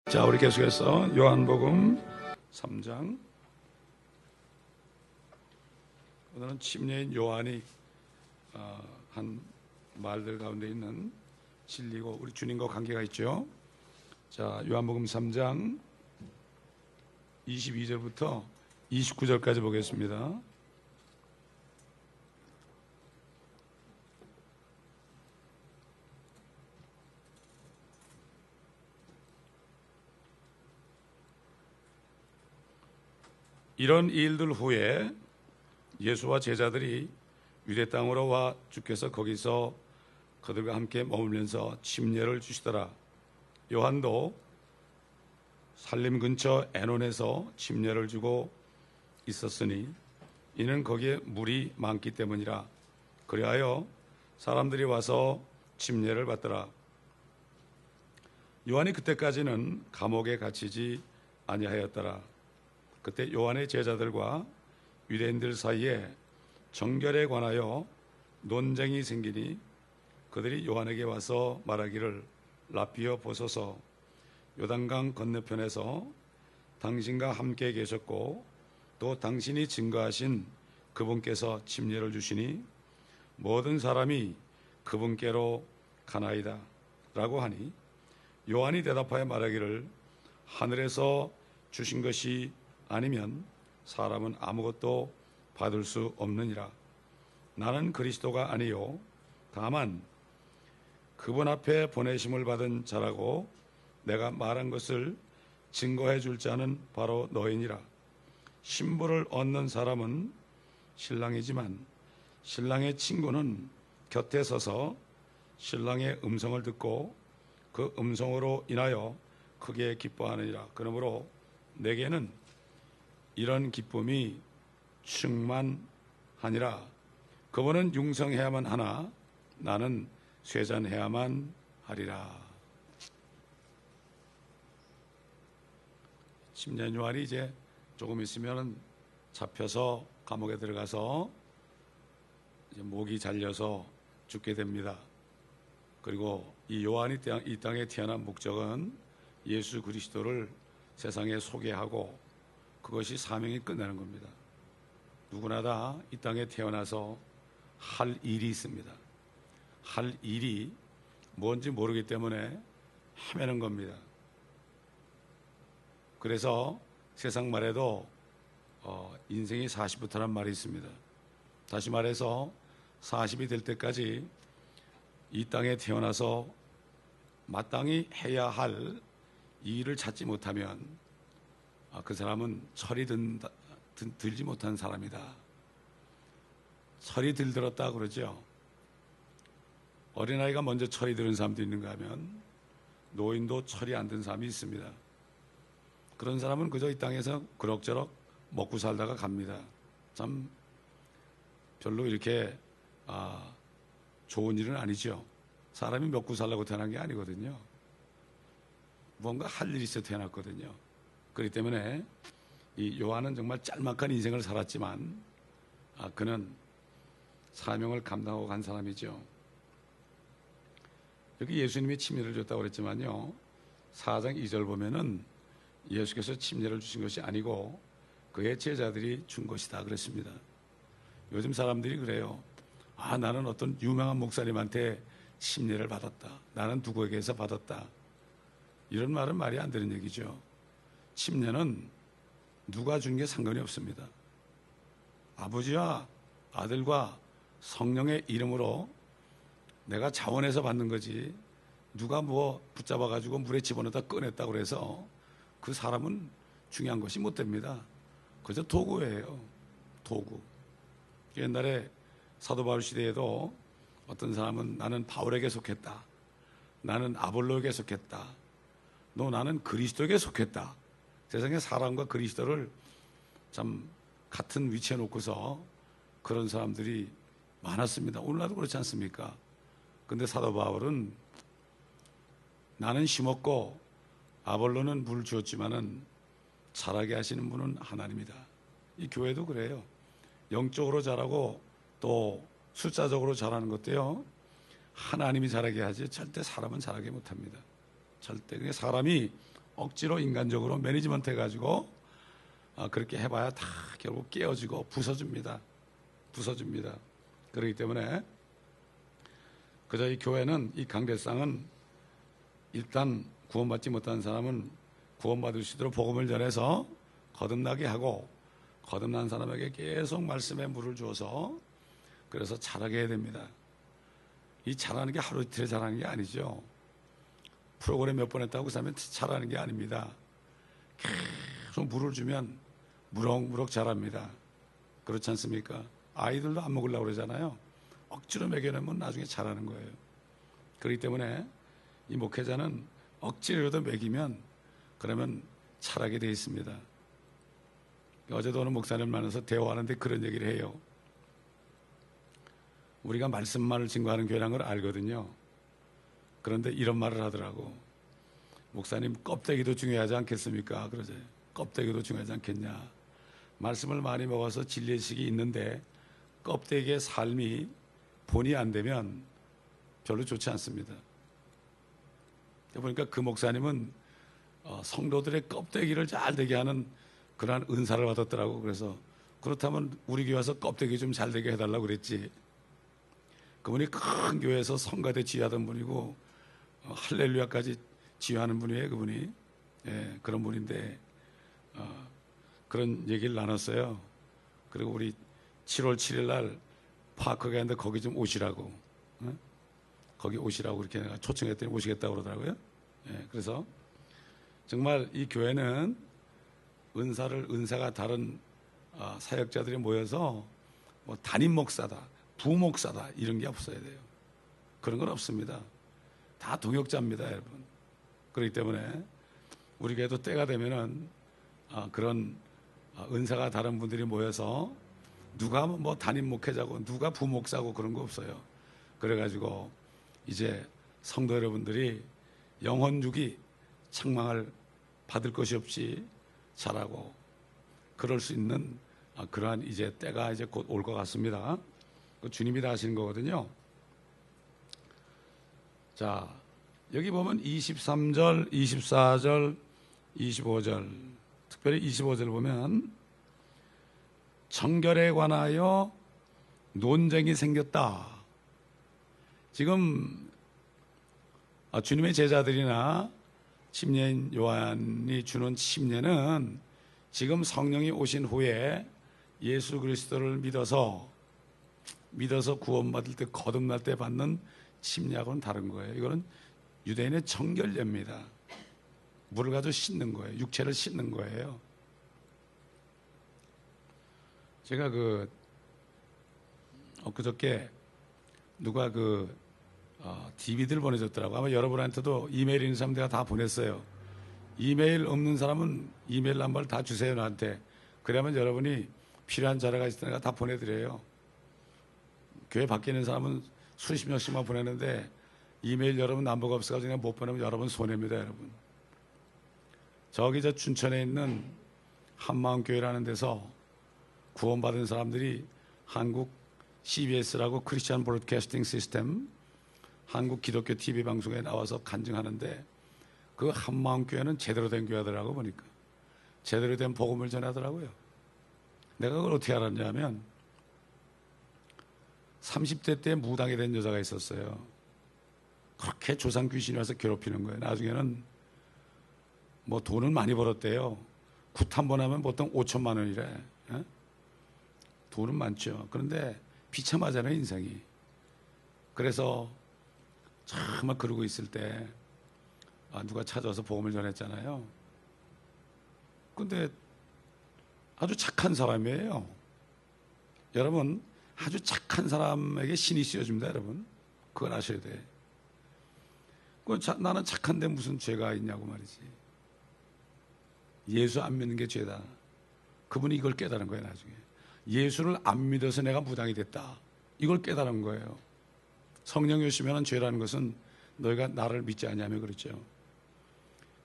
자, 우리 계속해서 요한복음 3장. 오늘은 침례인 요한이 한 말들 가운데 있는 진리고 우리 주님과 관계가 있죠. 자, 요한복음 3장 22절부터 29절까지 보겠습니다. 이런 일들 후에 예수와 제자들이 유대 땅으로 와 주께서 거기서 그들과 함께 머물면서 침례를 주시더라. 요한도 살림 근처 에논에서 침례를 주고 있었으니 이는 거기에 물이 많기 때문이라. 그리하여 사람들이 와서 침례를 받더라. 요한이 그때까지는 감옥에 갇히지 아니하였더라. 그때 요한의 제자들과 유대인들 사이에 정결에 관하여 논쟁이 생기니 그들이 요한에게 와서 말하기를 라피어 보소서, 요단강 건너편에서 당신과 함께 계셨고 또 당신이 증거하신 그분께서 침례를 주시니 모든 사람이 그분께로 가나이다 라고 하니 요한이 대답하여 말하기를 하늘에서 주신 것이 아니면 사람은 아무것도 받을 수 없느니라. 나는 그리스도가 아니요 다만 그분 앞에 보내심을 받은 자라고 내가 말한 것을 증거해 줄 자는 바로 너희니라. 신부를 얻는 사람은 신랑이지만 신랑의 친구는 곁에 서서 신랑의 음성을 듣고 그 음성으로 인하여 크게 기뻐하느니라. 그러므로 내게는 이런 기쁨이 충만하니라. 그분은 융성해야만 하나 나는 쇠잔해야만 하리라. 침례 요한이 이제 조금 있으면 잡혀서 감옥에 들어가서 이제 목이 잘려서 죽게 됩니다. 그리고 이 요한이 이 땅에 태어난 목적은 예수 그리스도를 세상에 소개하고 그것이 사명이 끝나는 겁니다. 누구나 다 이 땅에 태어나서 할 일이 있습니다. 할 일이 뭔지 모르기 때문에 헤매는 겁니다. 그래서 세상 말에도 인생이 40부터란 말이 있습니다. 다시 말해서 40이 될 때까지 이 땅에 태어나서 마땅히 해야 할 일을 찾지 못하면 그 사람은 철이 들지 못한 사람이다. 철이 들들었다 그러죠. 어린아이가 먼저 철이 들은 사람도 있는가 하면 노인도 철이 안 든 사람이 있습니다. 그런 사람은 그저 이 땅에서 그럭저럭 먹고 살다가 갑니다. 참 별로 이렇게 좋은 일은 아니죠. 사람이 먹고 살라고 태어난 게 아니거든요. 뭔가 할 일이 있어 태어났거든요. 그렇기 때문에 이 요한은 정말 짤막한 인생을 살았지만 그는 사명을 감당하고 간 사람이죠. 여기 예수님이 침례를 줬다고 그랬지만요, 4장 2절 보면은 예수께서 침례를 주신 것이 아니고 그의 제자들이 준 것이다 그랬습니다. 요즘 사람들이 그래요. 나는 어떤 유명한 목사님한테 침례를 받았다, 나는 누구에게서 받았다, 이런 말은 말이 안 되는 얘기죠. 침례는 누가 준 게 상관이 없습니다. 아버지와 아들과 성령의 이름으로 내가 자원해서 받는 거지, 누가 뭐 붙잡아가지고 물에 집어넣다 꺼냈다고 그래서 그 사람은 중요한 것이 못 됩니다. 그저 도구예요. 도구. 옛날에 사도 바울 시대에도 어떤 사람은 나는 바울에게 속했다, 나는 아볼로에게 속했다, 나는 그리스도에게 속했다. 세상에 사람과 그리스도를 참 같은 위치에 놓고서 그런 사람들이 많았습니다. 오늘날도 그렇지 않습니까? 근데 사도 바울은 나는 심었고 아볼로는 물 주었지만은 자라게 하시는 분은 하나님이다. 이 교회도 그래요. 영적으로 자라고 또 숫자적으로 자라는 것도요, 하나님이 자라게 하지 절대 사람은 자라게 못합니다. 절대. 사람이 억지로 인간적으로 매니지먼트 해가지고 그렇게 해봐야 다 결국 깨어지고 부서집니다. 그렇기 때문에 그저 이 교회는, 이 강대상은 일단 구원받지 못한 사람은 구원받을 수 있도록 복음을 전해서 거듭나게 하고, 거듭난 사람에게 계속 말씀에 물을 주어서 그래서 자라게 해야 됩니다. 이 자라는 게 하루 이틀에 자라는 게 아니죠. 프로그램 몇 번 했다고 그 사람이 자라는 게 아닙니다. 계속 물을 주면 무럭무럭 자랍니다. 그렇지 않습니까? 아이들도 안 먹으려고 그러잖아요. 억지로 먹여내면 나중에 자라는 거예요. 그렇기 때문에 이 목회자는 억지로라도 먹이면 그러면 자라게 돼 있습니다. 어제도 어느 목사님 만나서 대화하는데 그런 얘기를 해요. 우리가 말씀만을 증거하는 교회라는 걸 알거든요. 그런데 이런 말을 하더라고. 목사님, 껍데기도 중요하지 않겠습니까? 그러죠. 껍데기도 중요하지 않겠냐. 말씀을 많이 먹어서 진리의식이 있는데 껍데기의 삶이 본이 안 되면 별로 좋지 않습니다. 보니까 그 목사님은 성도들의 껍데기를 잘 되게 하는 그러한 은사를 받았더라고. 그래서 그렇다면 우리 교회 와서 껍데기 좀 잘 되게 해달라고 그랬지. 그분이 큰 교회에서 성가대 지휘하던 분이고 할렐루야까지 지휘하는 분이에요. 그분이. 예, 그런 분인데 그런 얘기를 나눴어요. 그리고 우리 7월 7일 날 파크 가는데 거기 좀 오시라고, 거기 오시라고 이렇게 내가 초청했더니 오시겠다고 그러더라고요. 예, 그래서 정말 이 교회는 은사가 다른 사역자들이 모여서 뭐 담임 목사다, 부목사다 이런 게 없어야 돼요. 그런 건 없습니다. 다 동역자입니다, 여러분. 그렇기 때문에 우리 교회도 때가 되면은 그런 은사가 다른 분들이 모여서 누가 뭐 담임 목회자고 누가 부목사고 그런 거 없어요. 그래가지고 이제 성도 여러분들이 영혼주기 책망을 받을 것이 없이 자라고 그럴 수 있는 그러한 이제 때가 이제 곧 올 것 같습니다. 주님이 다 하시는 거거든요. 자, 여기 보면 23절, 24절, 25절, 특별히 25절 보면 정결에 관하여 논쟁이 생겼다. 지금 주님의 제자들이나 침례인 요한이 주는 침례는 지금 성령이 오신 후에 예수 그리스도를 믿어서 구원받을 때, 거듭날 때 받는 침례하고는 다른 거예요. 이거는 유대인의 정결례입니다. 물을 가지고 씻는 거예요. 육체를 씻는 거예요. 제가 엊그저께 누가 DVD를 보내줬더라고. 아마 여러분한테도 이메일 있는 사람 내가 다 보냈어요. 이메일 없는 사람은 이메일 넘버를 다 주세요, 나한테. 그러면 여러분이 필요한 자료가 있을 때 내가 다 보내드려요. 교회 밖에 있는 사람은 수십 명씩만 보내는데 이메일 여러분 넘버가 없어가지고 그냥 못 보내면 여러분 손해입니다, 여러분. 저기 저 춘천에 있는 한마음교회라는 데서 구원받은 사람들이 한국 CBS라고 크리스천 브로드캐스팅 시스템, 한국 기독교 TV 방송에 나와서 간증하는데 그 한마음교회는 제대로 된 교회더라고. 보니까 제대로 된 복음을 전하더라고요. 내가 그걸 어떻게 알았냐면 30대 때 무당이 된 여자가 있었어요. 그렇게 조상 귀신이 와서 괴롭히는 거예요. 나중에는 뭐 돈을 많이 벌었대요. 굿 한 번 하면 보통 5천만 원이래. 돈은 많죠. 그런데 비참하잖아요, 인생이. 그래서 정말 그러고 있을 때 누가 찾아와서 복음을 전했잖아요. 근데 아주 착한 사람이에요. 여러분, 아주 착한 사람에게 신이 씌워줍니다, 여러분. 그걸 아셔야 돼. 나는 착한데 무슨 죄가 있냐고 말이지. 예수 안 믿는 게 죄다. 그분이 이걸 깨달은 거예요, 나중에. 예수를 안 믿어서 내가 무당이 됐다. 이걸 깨달은 거예요. 성령이 오시면 죄라는 것은 너희가 나를 믿지 않냐며 그랬죠.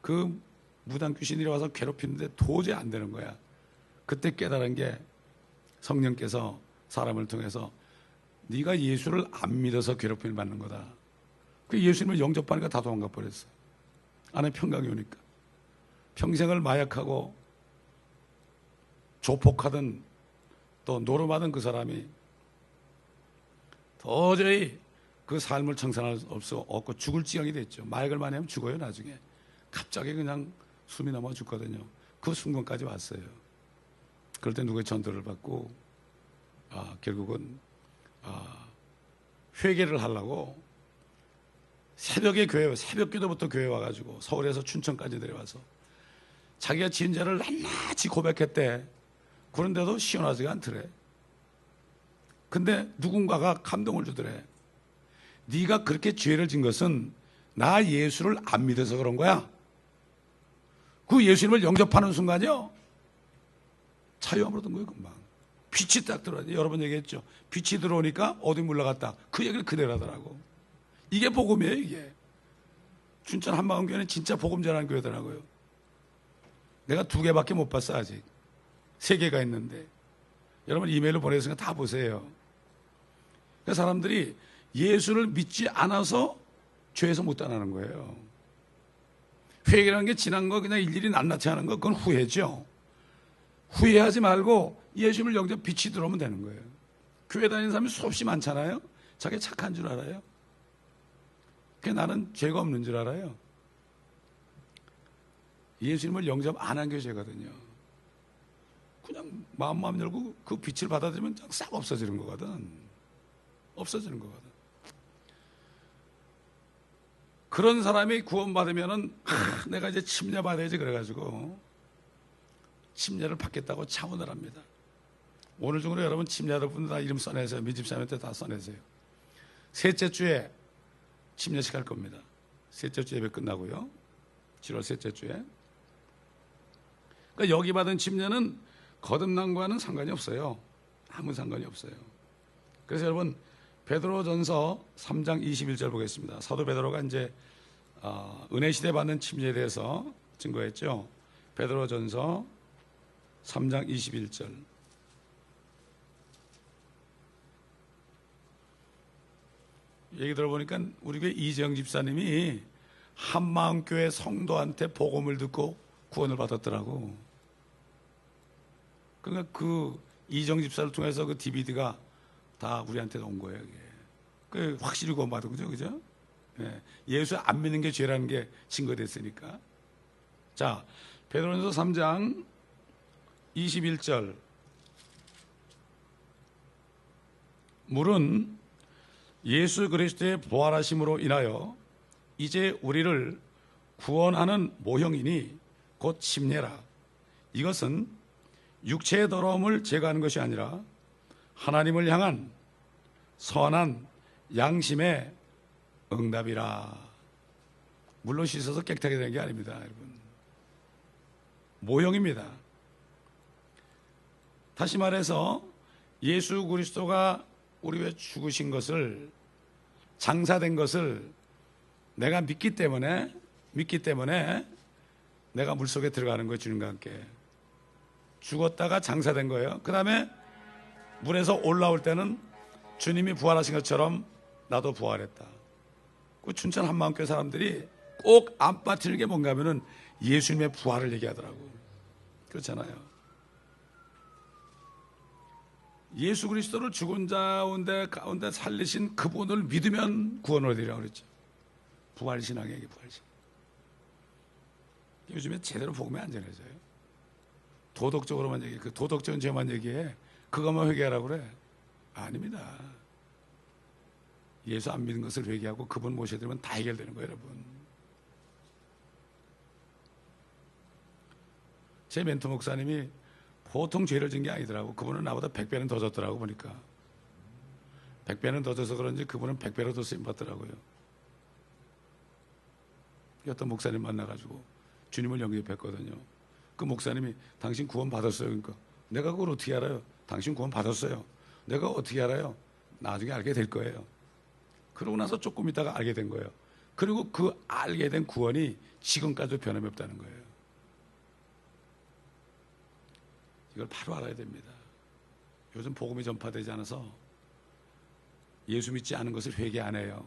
그 무당 귀신이 와서 괴롭히는데 도저히 안 되는 거야. 그때 깨달은 게 성령께서 사람을 통해서 네가 예수를 안 믿어서 괴롭힘을 받는 거다. 그 예수님을 영접하니까 다 도망가 버렸어. 안에 평강이 오니까. 평생을 마약하고 조폭하던 또 노름하던 그 사람이 도저히 그 삶을 청산할 수 없고 죽을 지경이 됐죠. 마약을 많이 하면 죽어요. 나중에 갑자기 그냥 숨이 넘어 죽거든요. 그 순간까지 왔어요. 그럴 때 누구의 전도를 받고 결국은 회개를 하려고 새벽에 새벽 기도부터 교회 와가지고 서울에서 춘천까지 내려와서 자기가 지은 죄를 낱낱이 고백했대. 그런데도 시원하지가 않더래. 근데 누군가가 감동을 주더래. 네가 그렇게 죄를 진 것은 나 예수를 안 믿어서 그런 거야. 그 예수님을 영접하는 순간이요, 자유함을 얻은 거예요. 금방 빛이 딱 들어와요. 여러 번 얘기했죠. 빛이 들어오니까 어디 물러갔다. 그 얘기를 그대로 하더라고. 이게 복음이에요. 이게 춘천 한마음교회는 진짜 복음 전하는 교회더라고요. 내가 2개밖에 못 봤어. 아직 3개가 있는데 여러분 이메일로 보내서 다 보세요. 그 사람들이 예수를 믿지 않아서 죄에서 못 떠나는 거예요. 회개라는 게 지난 거 그냥 일일이 낱낱이 하는 거, 그건 후회죠. 후회하지 말고 예수님을 영접, 빛이 들어오면 되는 거예요. 교회 다니는 사람이 수없이 많잖아요. 자기 착한 줄 알아요. 그게 나는 죄가 없는 줄 알아요. 예수님을 영접 안 한 게 죄거든요. 그냥 마음 열고 그 빛을 받아들이면 싹 없어지는 거거든. 없어지는 거거든. 그런 사람이 구원받으면은 내가 이제 침례 받아야지 그래가지고 침례를 받겠다고 차원을 합니다. 오늘 중으로 여러분 침례하는 분들 다 이름 써내세요. 미집사님한테 다 써내세요. 셋째 주에 침례식 할 겁니다. 셋째 주 예배 끝나고요. 7월 셋째 주에. 그러니까 여기 받은 침례는 거듭남과는 상관이 없어요. 아무 상관이 없어요. 그래서 여러분 베드로전서 3장 21절 보겠습니다. 사도 베드로가 이제 은혜 시대 받는 침례에 대해서 증거했죠. 베드로전서 3장 21절. 얘기 들어보니까 우리 교회 이재영 집사님이 한마음교회 성도한테 복음을 듣고 구원을 받았더라고. 그러니까 그 이정 집사를 통해서 그 DVD가 다 우리한테 온 거예요. 그 확실히 구원받은 거죠, 그죠? 예. 예수 안 믿는 게 죄라는 게 증거됐으니까. 자, 베드로전서 3장 21절. 물은 예수 그리스도의 부활하심으로 인하여 이제 우리를 구원하는 모형이니 곧 침례라. 이것은 육체의 더러움을 제거하는 것이 아니라 하나님을 향한 선한 양심의 응답이라. 물론 씻어서 깨끗하게 되는 게 아닙니다, 여러분. 모형입니다. 다시 말해서 예수 그리스도가 우리 위해 죽으신 것을, 장사된 것을 내가 믿기 때문에 내가 물속에 들어가는 거예요. 주님과 함께 죽었다가 장사된 거예요. 그 다음에 물에서 올라올 때는 주님이 부활하신 것처럼 나도 부활했다. 그 춘천 한마음교회 사람들이 꼭 안 빠뜨리는 게 뭔가 하면은 예수님의 부활을 얘기하더라고. 그렇잖아요. 예수 그리스도를 죽은 자 가운데 살리신 그분을 믿으면 구원을 얻으리라고 그랬죠. 부활신앙이 얘기, 부활신. 요즘에 제대로 복음이 안 전해져요. 도덕적으로만 얘기해. 그 도덕적인 죄만 얘기해. 그것만 회개하라고 그래. 아닙니다. 예수 안 믿는 것을 회개하고 그분 모셔드리면 다 해결되는 거예요, 여러분. 제 멘토 목사님이 보통 죄를 진 게 아니더라고. 그분은 나보다 100배는 더 졌더라고, 보니까. 100배는 더 져서 그런지 그분은 100배로 더 쓰임 받더라고요. 어떤 목사님 만나가지고 주님을 영접했거든요. 그 목사님이 당신 구원 받았어요. 그러니까 내가 그걸 어떻게 알아요? 당신 구원 받았어요. 내가 어떻게 알아요? 나중에 알게 될 거예요. 그러고 나서 조금 있다가 알게 된 거예요. 그리고 그 알게 된 구원이 지금까지도 변함이 없다는 거예요. 이걸 바로 알아야 됩니다. 요즘 복음이 전파되지 않아서 예수 믿지 않은 것을 회개 안 해요.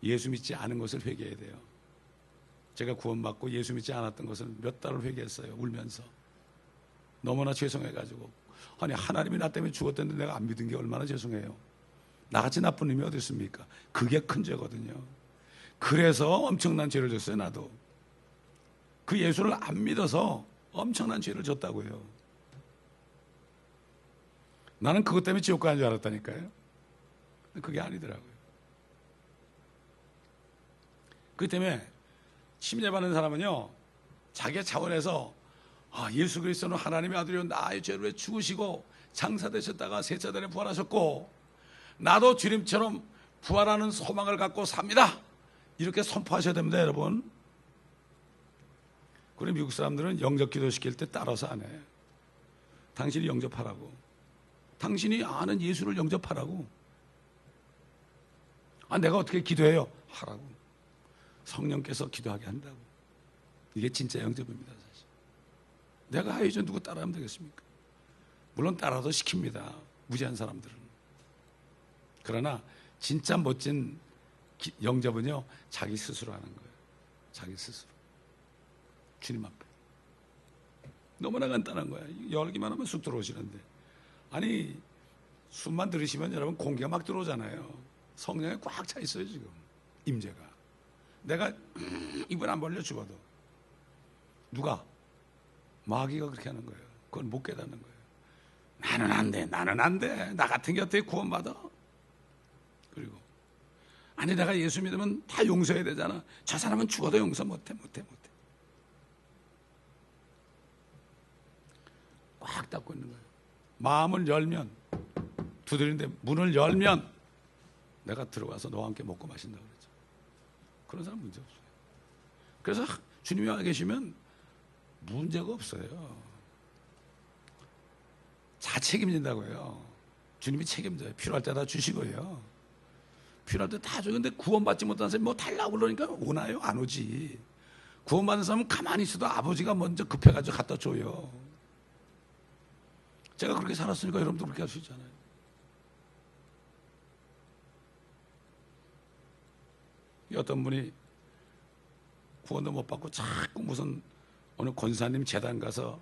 예수 믿지 않은 것을 회개해야 돼요. 제가 구원받고 예수 믿지 않았던 것을 몇 달을 회개했어요. 울면서. 너무나 죄송해가지고. 아니 하나님이 나 때문에 죽었는데 내가 안 믿은 게 얼마나 죄송해요. 나같이 나쁜 놈이 어디 있습니까? 그게 큰 죄거든요. 그래서 엄청난 죄를 졌어요. 나도 그 예수를 안 믿어서 엄청난 죄를 졌다고요. 나는 그것 때문에 지옥 가는 줄 알았다니까요. 그게 아니더라고요. 그 때문에 침례받는 사람은요, 자기의 차원에서 예수 그리스도는 하나님의 아들이요 나의 죄를 위해 죽으시고 장사되셨다가 셋째 날에 부활하셨고 나도 주님처럼 부활하는 소망을 갖고 삽니다. 이렇게 선포하셔야 됩니다, 여러분. 그리고 미국 사람들은 영접 기도 시킬 때 따라서 안 해요. 당신이 영접하라고. 당신이 아는 예수를 영접하라고. 내가 어떻게 기도해요? 하라고. 성령께서 기도하게 한다고. 이게 진짜 영접입니다, 사실. 내가 해야죠. 누구 따라하면 되겠습니까? 물론 따라도 시킵니다, 무지한 사람들은. 그러나 진짜 멋진 영접은요, 자기 스스로 하는 거예요. 자기 스스로. 주님 앞에. 너무나 간단한 거야. 열기만 하면 쑥 들어오시는데. 아니, 숨만 들으시면 여러분 공기가 막 들어오잖아요. 성령에 꽉 차 있어요, 지금. 임재가. 내가 입을 안 벌려 죽어도. 누가? 마귀가 그렇게 하는 거예요. 그걸 못 깨닫는 거예요. 나는 안 돼, 나는 안 돼. 나 같은 게 어떻게 구원받아? 그리고 아니 내가 예수 믿으면 다 용서해야 되잖아. 저 사람은 죽어도 용서 못해. 꽉 닫고 있는 거예요. 마음을 열면, 두드리는데 문을 열면 내가 들어가서 너와 함께 먹고 마신다고 그랬죠. 그런 사람 문제 없어요. 그래서 주님이 와 계시면 문제가 없어요. 다 책임진다고요. 주님이 책임져요. 필요할 때 다 주시고요. 필요할 때 다 줘요. 근데 구원받지 못한 사람이 뭐 달라고 그러니까 오나요? 안 오지. 구원받은 사람은 가만히 있어도 아버지가 먼저 급해가지고 갖다 줘요. 제가 그렇게 살았으니까 여러분도 그렇게 할 수 있잖아요. 어떤 분이 구원도 못 받고 자꾸 무슨 어느 권사님 재단 가서,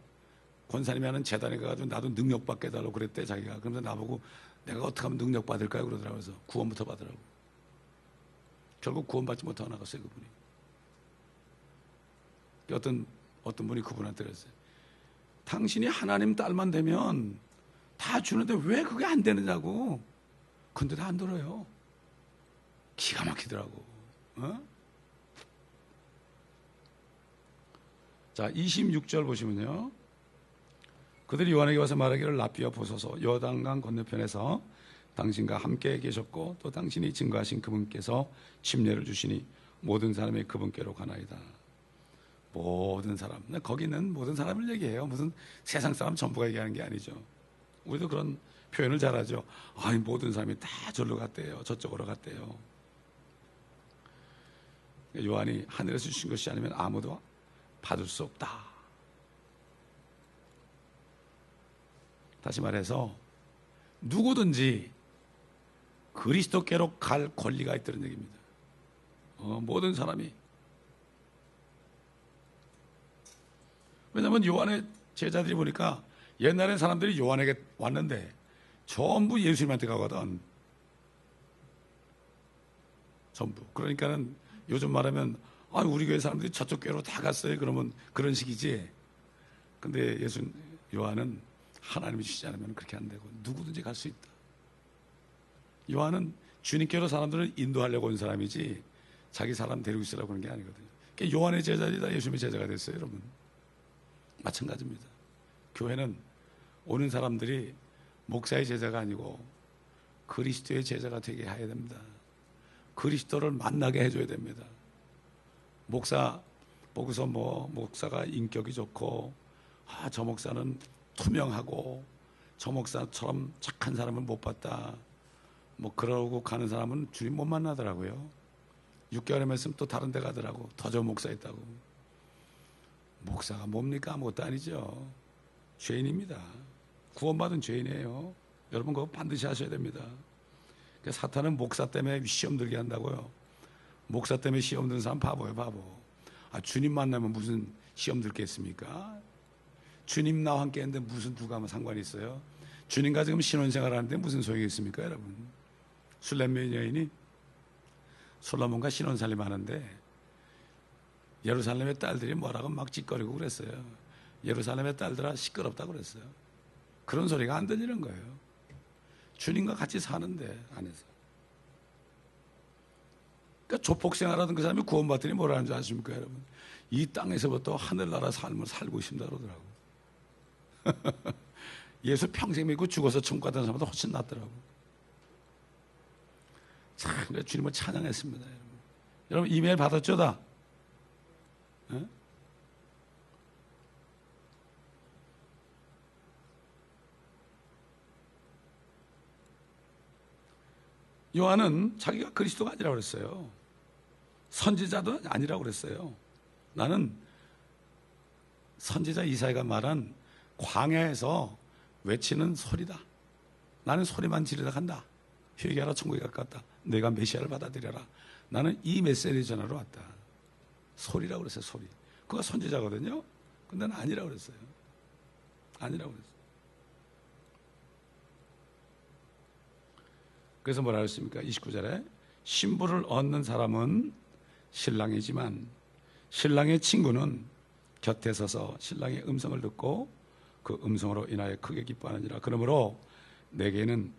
권사님이 하는 재단에 가가지고 나도 능력 받게 해달라고 그랬대, 자기가. 그러면서 나보고 내가 어떻게 하면 능력 받을까요? 그러더라고요. 그래서 구원부터 받으라고. 결국 구원받지 못하고 나갔어요, 그분이. 어떤 분이 그분한테 그랬어요. 당신이 하나님 딸만 되면 다 주는데 왜 그게 안 되느냐고. 근데 다 안 들어요. 기가 막히더라고. 자, 26절 보시면요. 그들이 요한에게 와서 말하기를 랍비여 보소서, 요단강 건너편에서 당신과 함께 계셨고 또 당신이 증거하신 그분께서 침례를 주시니 모든 사람이 그분께로 가나이다. 모든 사람, 거기는 모든 사람을 얘기해요. 무슨 세상 사람 전부가 얘기하는 게 아니죠. 우리도 그런 표현을 잘하죠. 아니, 모든 사람이 다 절로 갔대요, 저쪽으로 갔대요. 요한이 하늘에서 주신 것이 아니면 아무도 받을 수 없다. 다시 말해서 누구든지 그리스도께로 갈 권리가 있다는 얘기입니다. 모든 사람이. 왜냐하면 요한의 제자들이 보니까 옛날엔 사람들이 요한에게 왔는데 전부 예수님한테 가거든. 전부. 그러니까는 요즘 말하면 우리 교회 사람들이 저쪽 교회로 다 갔어요. 그러면 그런 식이지. 근데 요한은 하나님이 주시지 않으면 그렇게 안 되고 누구든지 갈 수 있다. 요한은 주님께로 사람들을 인도하려고 온 사람이지 자기 사람 데리고 있으라고 그런 게 아니거든요. 그러니까 요한의 제자들이 다 예수님의 제자가 됐어요, 여러분. 마찬가지입니다. 교회는 오는 사람들이 목사의 제자가 아니고 그리스도의 제자가 되게 해야 됩니다. 그리스도를 만나게 해줘야 됩니다. 목사 보고서 목사가 인격이 좋고 저 목사는 투명하고 저 목사처럼 착한 사람을 못 봤다, 그러고 가는 사람은 주님 못 만나더라고요. 6개월의 말씀 또 다른 데 가더라고. 더 좋은 목사 있다고. 목사가 뭡니까? 아무것도 아니죠. 죄인입니다. 구원받은 죄인이에요. 여러분 그거 반드시 하셔야 됩니다. 사탄은 목사 때문에 시험 들게 한다고요. 목사 때문에 시험 드는 사람 바보예요, 바보. 주님 만나면 무슨 시험 들겠습니까? 주님 나와 함께 했는데 무슨 누가 하면 상관이 있어요? 주님과 지금 신혼생활 하는데 무슨 소용이 있습니까, 여러분? 술렘메 여인이 솔로몬과 신혼살림 하는데 예루살렘의 딸들이 뭐라고 막 찌꺼리고 그랬어요. 예루살렘의 딸들아 시끄럽다고 그랬어요. 그런 소리가 안 들리는 거예요. 주님과 같이 사는데 안에서. 그러니까 조폭생활하던 그 사람이 구원받더니 뭐라는 줄 아십니까, 여러분? 이 땅에서부터 하늘나라 삶을 살고 있습니다 그러더라고. 예수 평생 믿고 죽어서 천국 가던 사람보다 훨씬 낫더라고. 참, 주님을 찬양했습니다. 여러분 이메일 받았죠 다? 예? 요한은 자기가 그리스도가 아니라고 그랬어요. 선지자도 아니라고 그랬어요. 나는 선지자 이사야가 말한 광야에서 외치는 소리다. 나는 소리만 지르다 간다. 회개하라 천국에 가깝다. 내가 메시아를 받아들여라. 나는 이 메시지 전하러 왔다. 소리라고 그랬어요. 소리. 그가 선지자거든요. 근데 난 아니라고 그랬어요. 아니라고 그랬어요. 그래서 뭐라 그랬습니까? 29절에 신부를 얻는 사람은 신랑이지만 신랑의 친구는 곁에 서서 신랑의 음성을 듣고 그 음성으로 인하여 크게 기뻐하느니라. 그러므로 내게는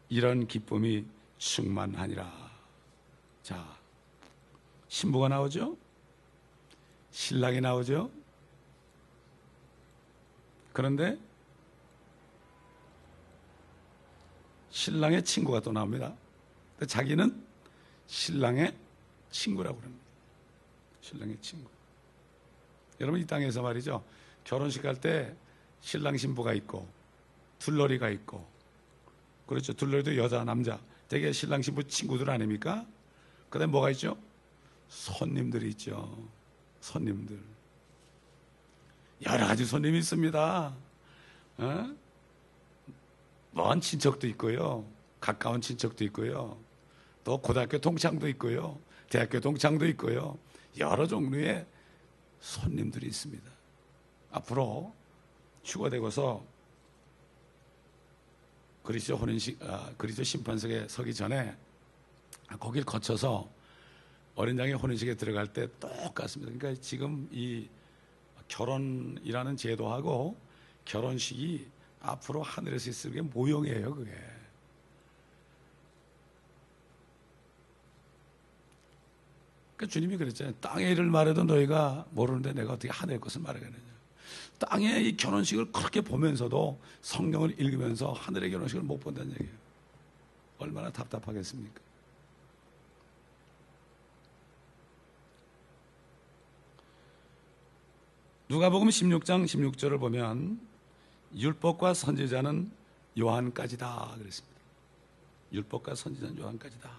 이런 기쁨이 충만하니라. 자, 신부가 나오죠? 신랑이 나오죠? 그런데 신랑의 친구가 또 나옵니다. 근데 자기는 신랑의 친구라고 그럽니다. 신랑의 친구. 여러분 이 땅에서 말이죠. 결혼식 할 때 신랑 신부가 있고 둘러리가 있고 그렇죠. 둘러리도 여자 남자 되게 신랑 신부 친구들 아닙니까? 그 다음에 뭐가 있죠? 손님들이 있죠. 손님들. 여러 가지 손님이 있습니다. 먼 친척도 있고요. 가까운 친척도 있고요. 또 고등학교 동창도 있고요. 대학교 동창도 있고요. 여러 종류의 손님들이 있습니다. 앞으로 휴가 되고서 그리스도 심판석에 서기 전에 거길 거쳐서 어린 양의 혼인식에 들어갈 때 똑같습니다. 그러니까 지금 이 결혼이라는 제도하고 결혼식이 앞으로 하늘에서 있을 게 모형이에요, 그게. 그러니까 주님이 그랬잖아요. 땅의 일을 말해도 너희가 모르는데 내가 어떻게 하늘의 것을 말하겠느냐. 땅의 이 결혼식을 그렇게 보면서도 성경을 읽으면서 하늘의 결혼식을 못 본다는 얘기예요. 얼마나 답답하겠습니까? 누가복음 16장 16절을 보면 율법과 선지자는 요한까지다 그랬습니다. 율법과 선지자는 요한까지다.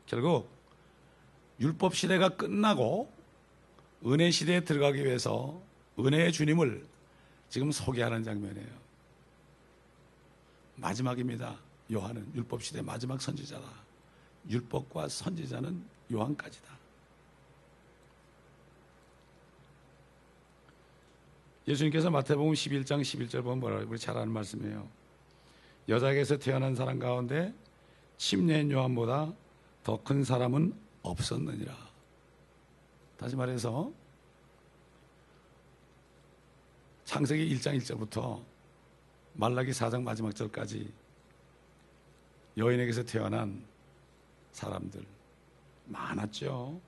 결국 율법 시대가 끝나고 은혜 시대에 들어가기 위해서 은혜의 주님을 지금 소개하는 장면이에요. 마지막입니다. 요한은 율법 시대 마지막 선지자다. 율법과 선지자는 요한까지다. 예수님께서 마태복음 11장 11절 보면 뭐라고 우리 잘 아는 말씀이에요. 여자에게서 태어난 사람 가운데 침례인 요한보다 더 큰 사람은 없었느니라. 다시 말해서 창세기 1장 1절부터 말라기 4장 마지막 절까지 여인에게서 태어난 사람들 많았죠.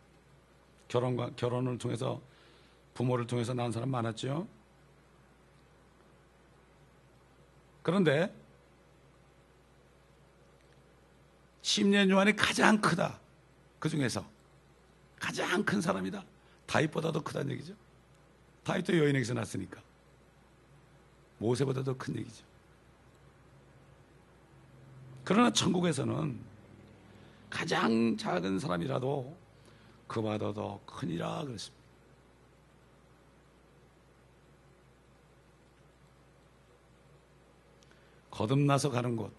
결혼을 통해서 부모를 통해서 낳은 사람 많았죠. 그런데 침례인 요한이 가장 크다. 그 중에서 가장 큰 사람이다. 다윗보다 더 크다는 얘기죠. 다윗도 여인에게서 났으니까. 모세보다 더 큰 얘기죠. 그러나 천국에서는 가장 작은 사람이라도 그보다 더 크니라 그랬습니다. 거듭나서 가는 곳,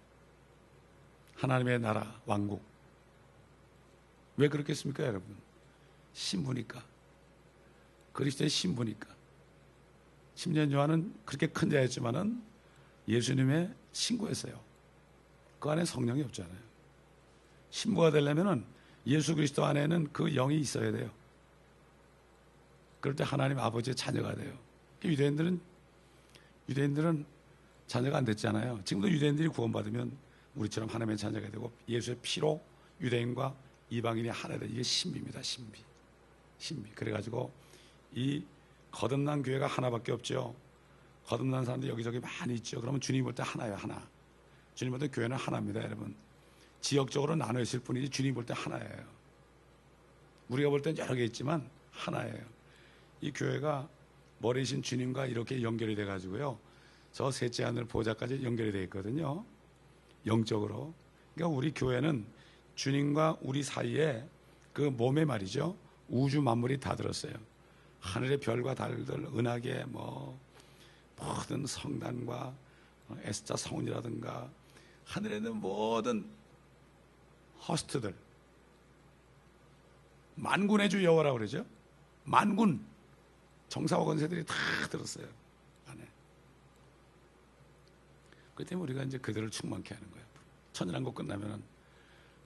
하나님의 나라, 왕국. 왜 그렇겠습니까, 여러분? 신부니까. 그리스도의 신부니까. 심지어 요한은 그렇게 큰 자였지만은 예수님의 친구였어요. 그 안에 성령이 없잖아요. 신부가 되려면은 예수 그리스도 안에는 그 영이 있어야 돼요. 그럴 때 하나님 아버지의 자녀가 돼요. 유대인들은 자녀가 안 됐잖아요. 지금도 유대인들이 구원받으면 우리처럼 하나님의 자녀가 되고 예수의 피로 유대인과 이방인이 하나 돼. 이게 신비입니다. 신비. 그래가지고 이 거듭난 교회가 하나밖에 없죠. 거듭난 사람들 여기저기 많이 있죠. 그러면 주님 볼 때 하나예요. 하나. 주님 볼 때 교회는 하나입니다. 여러분. 지역적으로 나눠 있을 뿐이지 주님 볼 때 하나예요. 우리가 볼 땐 여러 개 있지만 하나예요. 이 교회가 머리신 주님과 이렇게 연결이 돼가지고요. 저 셋째 하늘 보좌까지 연결이 되어 있거든요. 영적으로. 그러니까 우리 교회는 주님과 우리 사이에 그 몸에 말이죠. 우주 만물이 다 들었어요. 하늘의 별과 달들, 은하계, 모든 성단과 에스자 성운이라든가 하늘에 있는 모든 허스트들, 만군의 주 여호와라고 그러죠. 만군, 정사와 권세들이 다 들었어요. 안에. 그 때문에 우리가 이제 그들을 충만케 하는 거예요. 천일한국 끝나면은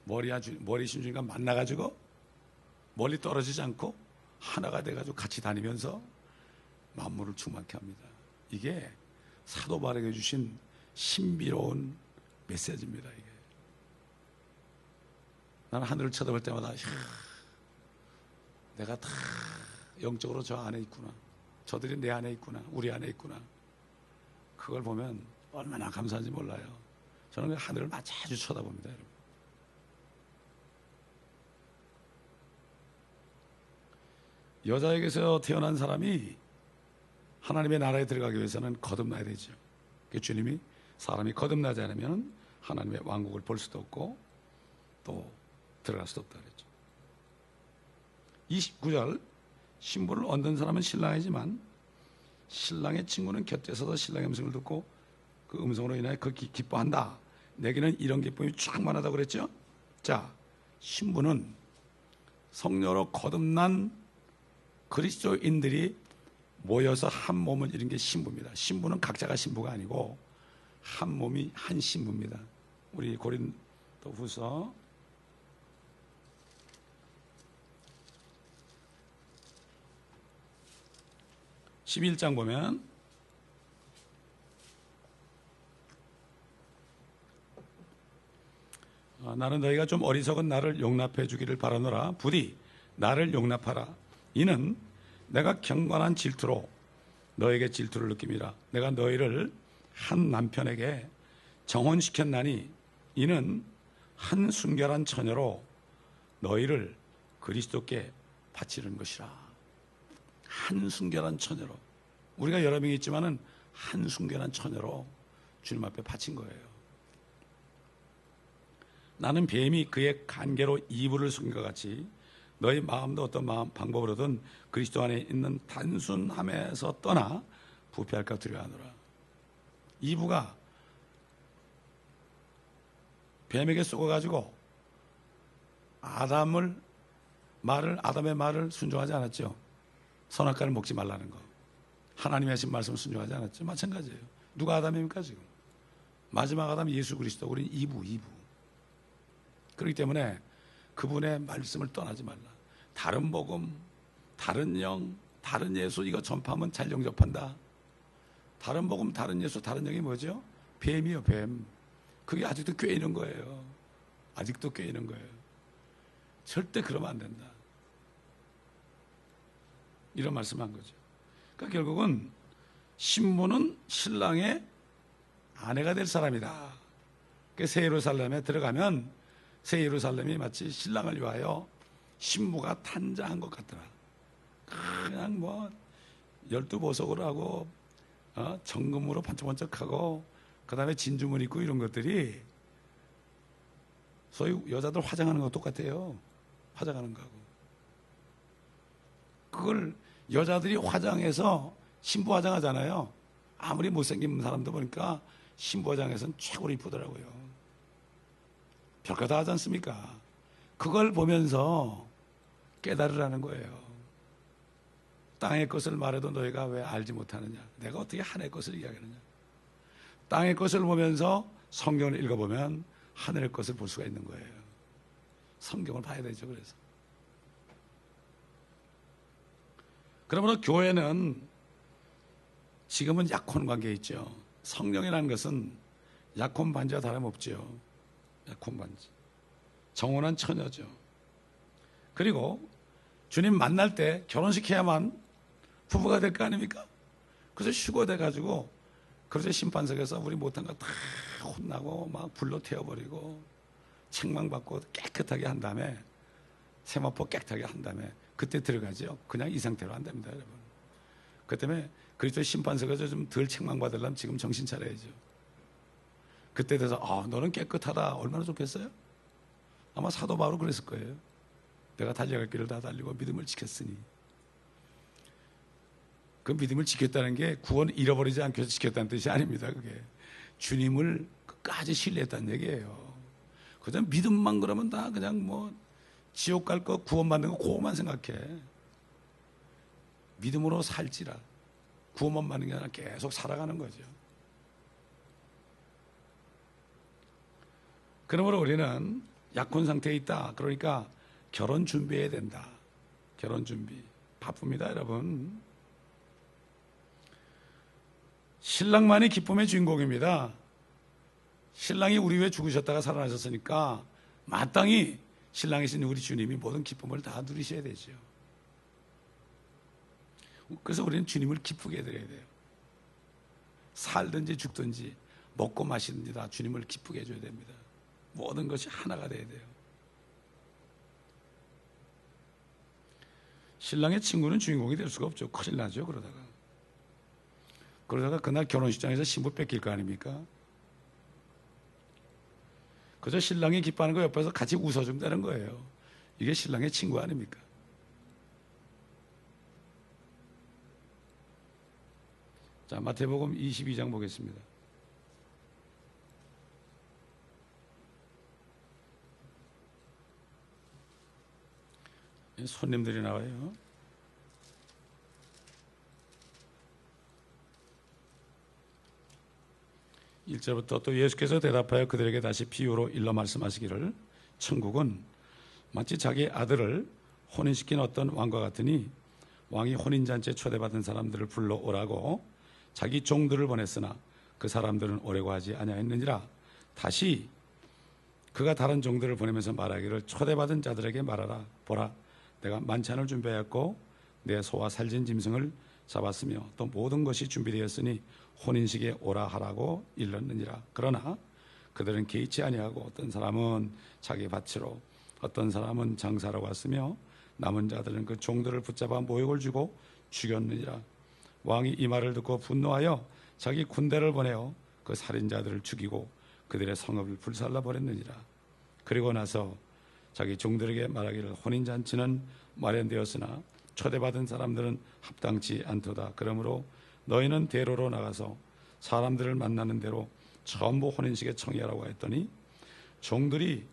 머리신 주님과 만나가지고 멀리 떨어지지 않고 하나가 돼가지고 같이 다니면서 만물을 충만케 합니다. 이게 사도 바울에게 주신 신비로운 메시지입니다. 이게. 나는 하늘을 쳐다볼 때마다 내가 다 영적으로 저 안에 있구나. 저들이 내 안에 있구나. 우리 안에 있구나. 그걸 보면 얼마나 감사한지 몰라요. 저는 그 하늘을 자주 쳐다봅니다. 여러분. 여자에게서 태어난 사람이 하나님의 나라에 들어가기 위해서는 거듭나야 되죠. 그 주님이 사람이 거듭나지 않으면 하나님의 왕국을 볼 수도 없고 또 들어갈 수도 없다 그랬죠. 29절 신부를 얻는 사람은 신랑이지만 신랑의 친구는 곁에 서서 신랑의 음성을 듣고 그 음성으로 인하여 그 기뻐한다. 내게는 이런 기쁨이 충만하다고 그랬죠. 자, 신부는 성녀로 거듭난 그리스도인들이 모여서 한 몸을 이룬 게 신부입니다. 신부는 각자가 신부가 아니고 한 몸이 한 신부입니다. 우리 고린도후서 11장 보면 나는 너희가 좀 어리석은 나를 용납해 주기를 바라노라. 부디 나를 용납하라. 이는 내가 경건한 질투로 너에게 질투를 느낍니다. 내가 너희를 한 남편에게 정혼시켰나니 이는 한 순결한 처녀로 너희를 그리스도께 바치는 것이라. 한 순결한 처녀로. 우리가 여러 명이 있지만은 한 순결한 처녀로 주님 앞에 바친 거예요. 나는 뱀이 그의 간계로 이불을 숨긴 것 같이 너희 마음도 어떤 방법으로든 그리스도 안에 있는 단순함에서 떠나 부패할까 두려워하노라. 이브가 뱀에게 속아가지고 아담의 말을 순종하지 않았죠. 선악과를 먹지 말라는 거. 하나님의 하신 말씀을 순종하지 않았죠. 마찬가지예요. 누가 아담입니까 지금? 마지막 아담 예수 그리스도. 우리는 이브. 그렇기 때문에 그분의 말씀을 떠나지 말라. 다른 복음, 다른 영, 다른 예수 이거 전파하면 잘 영접한다. 다른 복음, 다른 예수, 다른 영이 뭐죠? 뱀이요, 뱀. 그게 아직도 꿰이는 거예요. 아직도 꿰이는 거예요. 절대 그러면 안 된다. 이런 말씀한 거죠. 그러니까 결국은 신부는 신랑의 아내가 될 사람이다. 새 예루살렘에 들어가면 새 예루살렘이 마치 신랑을 위하여 신부가 탄장한 것 같더라. 그냥 12보석으로 하고 정금으로 반짝반짝하고 그 다음에 진주문 있고 이런 것들이 소위 여자들 화장하는 거 똑같아요. 화장하는 거하고. 그걸 여자들이 화장해서 신부 화장하잖아요. 아무리 못생긴 사람도 보니까 신부 화장해서는 최고로 이쁘더라고요. 별거 다 하지 않습니까? 그걸 보면서 깨달으라는 거예요. 땅의 것을 말해도 너희가 왜 알지 못하느냐? 내가 어떻게 하늘의 것을 이야기하느냐? 땅의 것을 보면서 성경을 읽어보면 하늘의 것을 볼 수가 있는 거예요. 성경을 봐야 되죠. 그래서 그러므로 교회는 지금은 약혼 관계에 있죠. 성령이라는 것은 약혼 반지와 다름없죠. 약혼 반지. 정혼한 처녀죠. 그리고 주님 만날 때 결혼시켜야만 부부가 될 거 아닙니까? 그래서 휴거돼가지고 그래서 심판석에서 우리 못한 거 다 혼나고 막 불로 태워버리고 책망받고 깨끗하게 한 다음에 세마포 깨끗하게 한 다음에 그때 들어가죠. 그냥 이 상태로 안 됩니다, 여러분. 그 때문에 그리스도 심판석에서 좀 덜 책망받으려면 지금 정신 차려야죠. 그때 돼서 너는 깨끗하다 얼마나 좋겠어요? 아마 사도 바울은 그랬을 거예요. 내가 달려갈 길을 다 달리고 믿음을 지켰으니. 그 믿음을 지켰다는 게 구원 잃어버리지 않게 해서 지켰다는 뜻이 아닙니다. 그게 주님을 끝까지 신뢰했다는 얘기예요. 그저 믿음만 그러면 다 그냥 뭐 지옥 갈 거 구원받는 거 그거만 생각해. 믿음으로 살지라. 구원만 받는 게 아니라 계속 살아가는 거죠. 그러므로 우리는 약혼 상태에 있다. 그러니까 결혼 준비해야 된다. 결혼 준비. 바쁩니다, 여러분. 신랑만이 기쁨의 주인공입니다. 신랑이 우리 위해 죽으셨다가 살아나셨으니까 마땅히 신랑이신 우리 주님이 모든 기쁨을 다 누리셔야 되죠. 그래서 우리는 주님을 기쁘게 해드려야 돼요. 살든지 죽든지 먹고 마시든지 다 주님을 기쁘게 해줘야 됩니다. 모든 것이 하나가 돼야 돼요. 신랑의 친구는 주인공이 될 수가 없죠. 큰일 나죠. 그러다가 그날 결혼식장에서 신부 뺏길 거 아닙니까? 그저 신랑이 기뻐하는 거 옆에서 같이 웃어주면 되는 거예요. 이게 신랑의 친구 아닙니까? 자, 마태복음 22장 보겠습니다. 손님들이 나와요. 1절부터 또 예수께서 대답하여 그들에게 다시 비유로 일러 말씀하시기를 천국은 마치 자기 아들을 혼인시킨 어떤 왕과 같으니 왕이 혼인잔치에 초대받은 사람들을 불러오라고 자기 종들을 보냈으나 그 사람들은 오려고 하지 아니하였느니라. 다시 그가 다른 종들을 보내면서 말하기를 초대받은 자들에게 말하라. 보라, 내가 만찬을 준비하였고 내 소와 살진 짐승을 잡았으며 또 모든 것이 준비되었으니 혼인식에 오라 하라고 일렀느니라. 그러나 그들은 개의치 아니하고 어떤 사람은 자기 밭으로 어떤 사람은 장사로 왔으며 남은 자들은 그 종들을 붙잡아 모욕을 주고 죽였느니라. 왕이 이 말을 듣고 분노하여 자기 군대를 보내어 그 살인자들을 죽이고 그들의 성읍을 불살라 버렸느니라. 그리고 나서 자기 종들에게 말하기를 혼인잔치는 마련되었으나 초대받은 사람들은 합당치 않도다. 그러므로 너희는 대로로 나가서 사람들을 만나는 대로 전부 혼인식에 청의하라고 했더니 종들이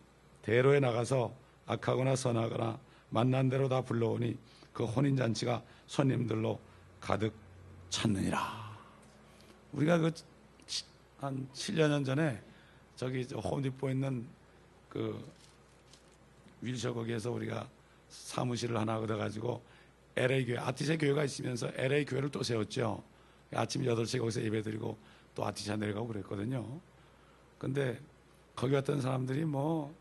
대로에 나가서 악하거나 선하거나 만난 대로 다 불러오니 그 혼인잔치가 손님들로 가득 찼느니라. 우리가 그 한 7여 년 전에 저기 홈디포 있는 그 윌셔 거기에서 우리가 사무실을 하나 얻어가지고 LA 교회, 아티샤 교회가 있으면서 LA 교회를 또 세웠죠. 아침 8시에 거기서 예배드리고 또 아티샤 내려가고 그랬거든요. 근데 거기 왔던 사람들이 뭐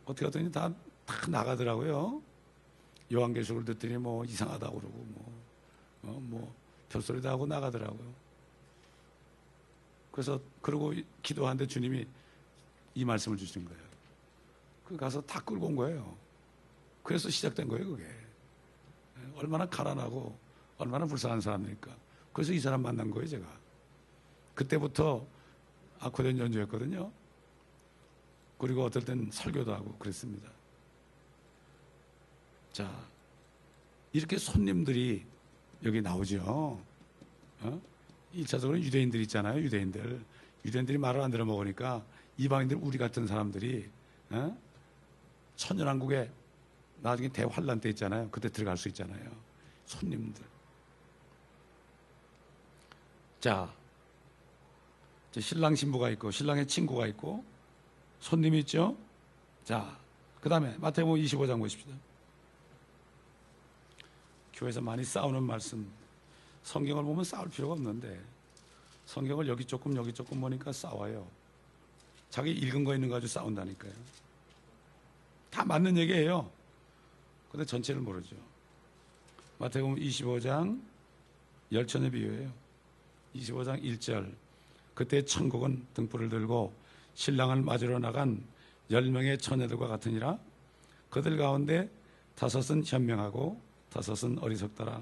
어떻게 하더니 다 나가더라고요. 요한계시록을 듣더니 뭐 이상하다고 그러고 뭐 별소리도 하고 나가더라고요. 그래서 그러고 기도하는데 주님이 이 말씀을 주신 거예요. 그 가서 다 끌고 온 거예요. 그래서 시작된 거예요, 그게. 얼마나 가난하고 얼마나 불쌍한 사람입니까? 그래서 이 사람 만난 거예요, 제가. 그때부터 아코디언 연주했거든요. 그리고 어떨 땐 설교도 하고 그랬습니다. 자, 이렇게 손님들이 여기 나오죠. 1차적으로 유대인들 있잖아요. 유대인들이 말을 안 들어 먹으니까 이방인들 우리 같은 사람들이 천연왕국에 나중에 대환란 때 있잖아요. 그때 들어갈 수 있잖아요. 손님들. 자, 신랑 신부가 있고 신랑의 친구가 있고 손님이 있죠. 자, 그 다음에 마태복음 25장 보십시다. 교회에서 많이 싸우는 말씀. 성경을 보면 싸울 필요가 없는데 성경을 여기 조금 보니까 싸워요. 자기 읽은 거 있는 거 가지고 싸운다니까요. 다 맞는 얘기예요. 근데 전체를 모르죠. 마태복음 25장 열처녀 비유예요. 25장 1절. 그때 천국은 등불을 들고 신랑을 맞으러 나간 10명의 처녀들과 같으니라. 그들 가운데 5은 현명하고 5은 어리석더라.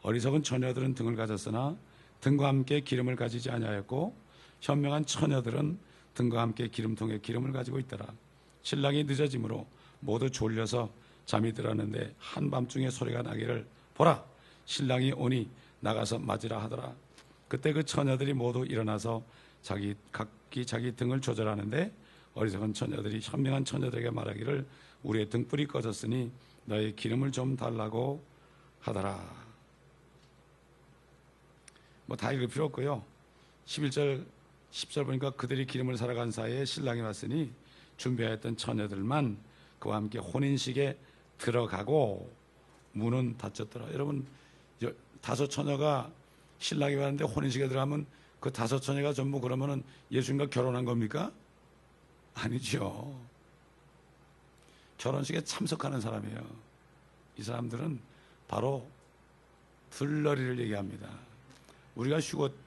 어리석은 처녀들은 등을 가졌으나 등과 함께 기름을 가지지 아니하였고 현명한 처녀들은 등과 함께 기름통에 기름을 가지고 있더라. 신랑이 늦어짐으로 모두 졸려서 잠이 들었는데 한밤중에 소리가 나기를 보라, 신랑이 오니 나가서 맞으라 하더라. 그때 그 처녀들이 모두 일어나서 각기 자기 등을 조절하는데 어리석은 처녀들이 현명한 처녀들에게 말하기를 우리의 등불이 꺼졌으니 너의 기름을 좀 달라고 하더라. 뭐 다 읽을 필요 없고요. 11절 10절 보니까 그들이 기름을 사러 간 사이에 신랑이 왔으니 준비하였던 처녀들만 그와 함께 혼인식에 들어가고 문은 닫혔더라. 여러분 5 처녀가 신랑이 왔는데 혼인식에 들어가면 그 5 처녀가 전부 그러면은 예수님과 결혼한 겁니까? 아니죠. 결혼식에 참석하는 사람이에요. 이 사람들은 바로 들러리를 얘기합니다. 우리가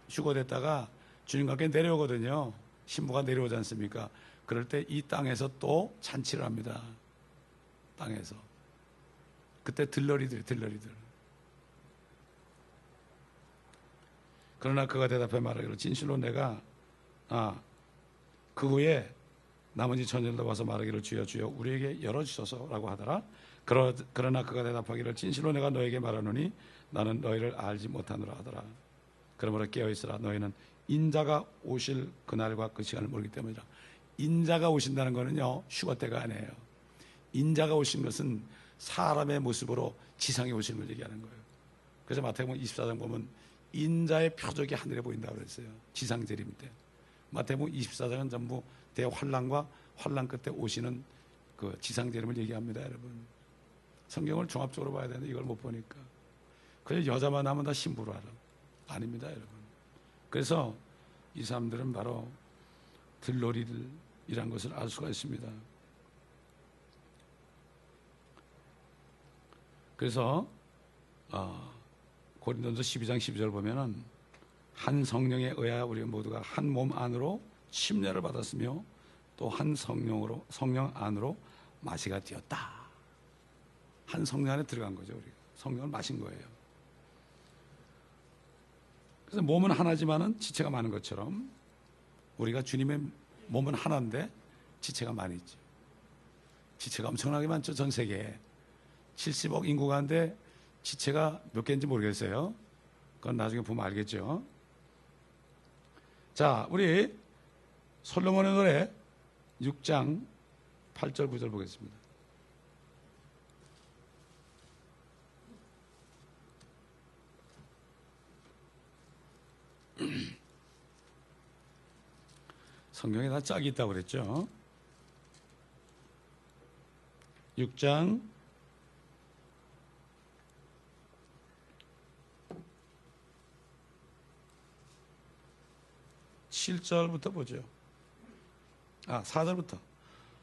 휴거됐다가 주님과 함께 내려오거든요. 신부가 내려오지 않습니까? 그럴 때 이 땅에서 또 잔치를 합니다. 땅에서. 그때 들러리들. 그러나 그가 대답해 말하기를 진실로 내가 그 후에 나머지 처녀들도 와서 말하기를 주여 주여 우리에게 열어주소서라고 하더라. 그러나 그가 대답하기를 진실로 내가 너에게 말하노니 나는 너희를 알지 못하노라 하더라. 그러므로 깨어있으라. 너희는 인자가 오실 그날과 그 시간을 모르기 때문이라. 인자가 오신다는 것은요 휴거 때가 아니에요. 인자가 오신 것은 사람의 모습으로 지상에 오시는 걸 얘기하는 거예요. 그래서 마태복음 24장 보면 인자의 표적이 하늘에 보인다고 그랬어요. 지상재림 때. 마태복음 24장은 전부 대환란과 환란 끝에 오시는 그 지상재림을 얘기합니다. 여러분 성경을 종합적으로 봐야 되는데 이걸 못 보니까 그냥 여자만 하면 다 신부로 알아. 아닙니다, 여러분. 그래서 이 사람들은 바로 들러리들이란 것을 알 수가 있습니다. 그래서 고린도전서 12장 12절 보면은 한 성령에 의하여 우리 모두가 한 몸 안으로 침례를 받았으며 또 한 성령 안으로 마시가 되었다. 한 성령 안에 들어간 거죠. 우리가 성령을 마신 거예요. 그래서 몸은 하나지만은 지체가 많은 것처럼 우리가 주님의 몸은 하나인데 지체가 많이 있죠. 지체가 엄청나게 많죠. 전 세계에 70억 인구 가운데 지체가 몇 개인지 모르겠어요. 그건 나중에 보면 알겠죠. 자, 우리 솔로몬의 노래 6장 8절 9절 보겠습니다. 성경에 다 짝이 있다고 그랬죠. 6장 7절부터 보죠. 4절부터.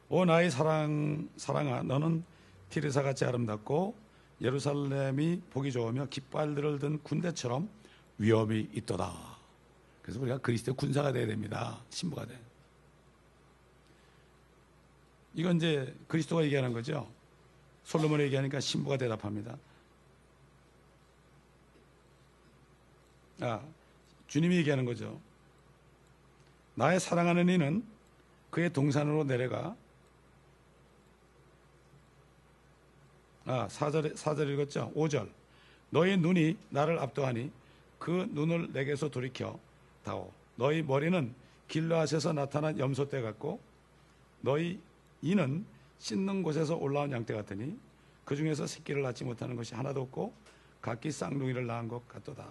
오 나의 사랑아 너는 티르사같이 아름답고 예루살렘이 보기 좋으며 깃발들을 든 군대처럼 위엄이 있도다. 그래서 우리가 그리스도의 군사가 돼야 됩니다. 신부가 돼. 이건 이제 그리스도가 얘기하는 거죠. 솔로몬이 얘기하니까 신부가 대답합니다. 주님이 얘기하는 거죠. 나의 사랑하는 이는 그의 동산으로 내려가 4절 읽었죠? 5절 너희 눈이 나를 압도하니 그 눈을 내게서 돌이켜 다오. 너희 머리는 길르앗에서 나타난 염소떼 같고 너희 이는 씻는 곳에서 올라온 양떼 같으니 그 중에서 새끼를 낳지 못하는 것이 하나도 없고 각기 쌍둥이를 낳은 것 같도다.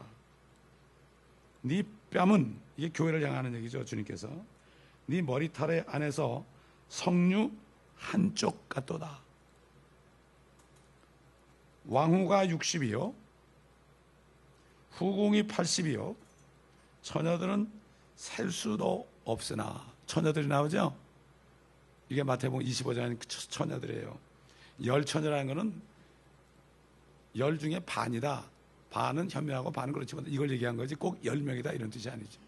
네 뺨은, 이게 교회를 향하는 얘기죠. 주님께서 네 머리털의 안에서 석류 한쪽 같도다. 왕후가 60이요 후궁이 80이요 처녀들은 셀 수도 없으나. 처녀들이 나오죠. 이게 마태복음 25장의 처녀들이에요. 열 처녀라는 것은 열 중에 반이다. 반은 현명하고 반은 그렇지만 이걸 얘기한 거지 꼭 10명이다 이런 뜻이 아니죠.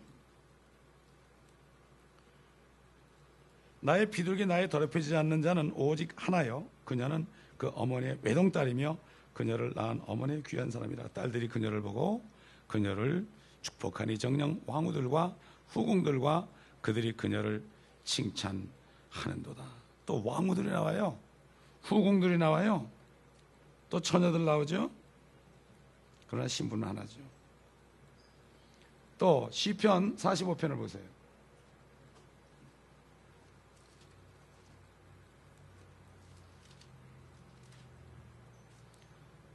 나의 비둘기 나의 더럽혀지지 않는 자는 오직 하나요 그녀는 그 어머니의 외동딸이며 그녀를 낳은 어머니의 귀한 사람이라. 딸들이 그녀를 보고 그녀를 축복하니 정녕 왕후들과 후궁들과 그들이 그녀를 칭찬하는도다. 또 왕후들이 나와요. 후궁들이 나와요. 또 처녀들 나오죠. 그러나 신부는 하나죠. 또 시편 45편을 보세요.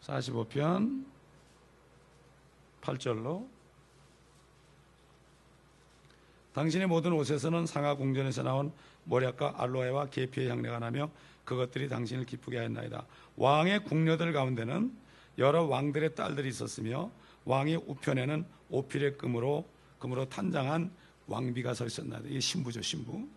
(45편) 8절로 당신의 모든 옷에서는 상하 궁전에서 나온 모략과 알로에와 계피의 향내가 나며 그것들이 당신을 기쁘게 하였나이다. 왕의 궁녀들 가운데는 여러 왕들의 딸들이 있었으며 왕의 우편에는 오필의 금으로 탄장한 왕비가 서 있었나이다. 이게 신부죠. 신부.